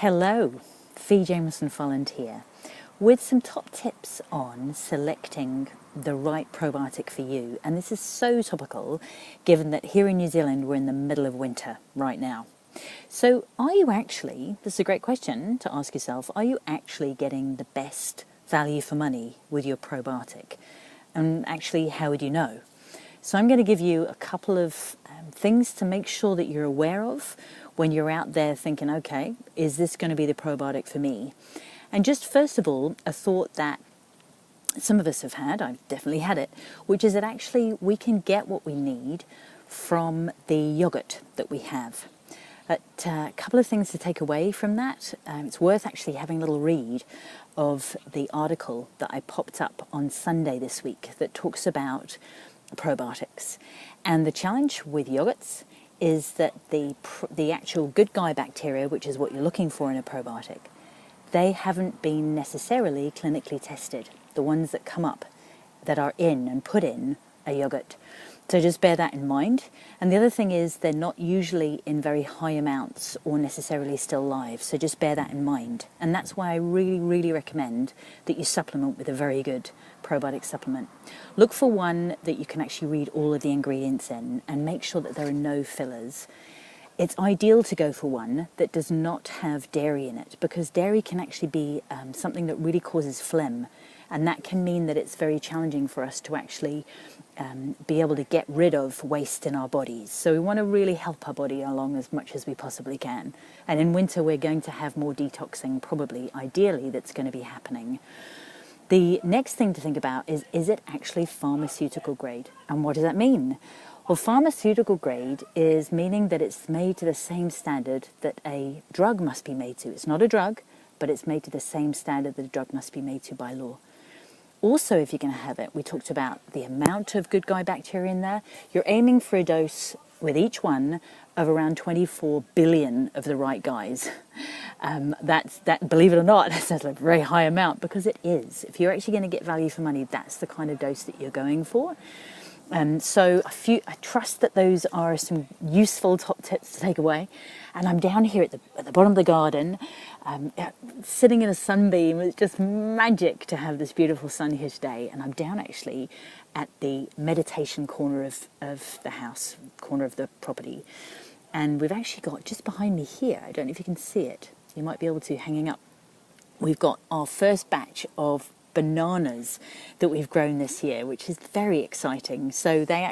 Hello, Fee Jameson Folland here, with some top tips on selecting the right probiotic for you. And this is so topical, given that here in New Zealand we're in the middle of winter right now. So are you actually, this is a great question to ask yourself, are you actually getting the best value for money with your probiotic? And actually, how would you know? So I'm going to give you a couple of things to make sure that you're aware of when you're out there thinking, okay, is this going to be the probiotic for me? And just first of all, a thought that some of us have had, I've definitely had it, which is that actually we can get what we need from the yogurt that we have. A couple of things to take away from that. It's worth actually having a little read of the article that I popped up on Sunday this week that talks about probiotics. And the challenge with yogurts is that the actual good guy bacteria, which is what you're looking for in a probiotic, they haven't been necessarily clinically tested, the ones that come up that are in and put in a yogurt. So just bear that in mind. And the other thing is they're not usually in very high amounts or necessarily still live. So just bear that in mind. And that's why I really, really recommend that you supplement with a very good probiotic supplement. Look for one that you can actually read all of the ingredients in and make sure that there are no fillers. It's ideal to go for one that does not have dairy in it, because dairy can actually be something that really causes phlegm. And that can mean that it's very challenging for us to actually be able to get rid of waste in our bodies. So we want to really help our body along as much as we possibly can. And in winter, we're going to have more detoxing, probably, ideally, that's going to be happening. The next thing to think about is it actually pharmaceutical grade? And what does that mean? Well, pharmaceutical grade is meaning that it's made to the same standard that a drug must be made to. It's not a drug, but it's made to the same standard that a drug must be made to by law. Also, if you're going to have it, we talked about the amount of good guy bacteria in there. You're aiming for a dose with each one of around 24 billion of the right guys. That, believe it or not, that sounds like a very high amount, because it is. If you're actually going to get value for money, that's the kind of dose that you're going for. So I trust that those are some useful top tips to take away. And I'm down here at the bottom of the garden, sitting in a sunbeam. It's just magic to have this beautiful sun here today. And I'm down actually at the meditation corner of the house, corner of the property. And we've actually got just behind me here, I don't know if you can see it, you might be able to, hanging up, we've got our first batch of bananas that we've grown this year, which is very exciting. So they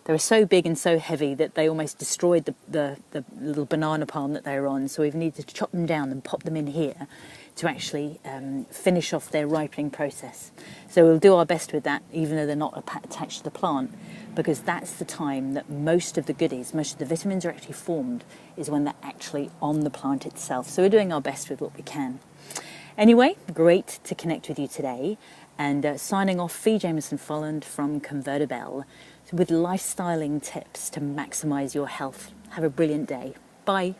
were so big and so heavy that they almost destroyed the little banana palm that they were on. So we've needed to chop them down and pop them in here to actually finish off their ripening process. So we'll do our best with that, even though they're not attached to the plant, because that's the time that most of the goodies, most of the vitamins are actually formed, is when they're actually on the plant itself. So we're doing our best with what we can. Anyway, great to connect with you today, and signing off, Fee Jameson Folland from Convertibell, with lifestyling tips to maximise your health. Have a brilliant day. Bye.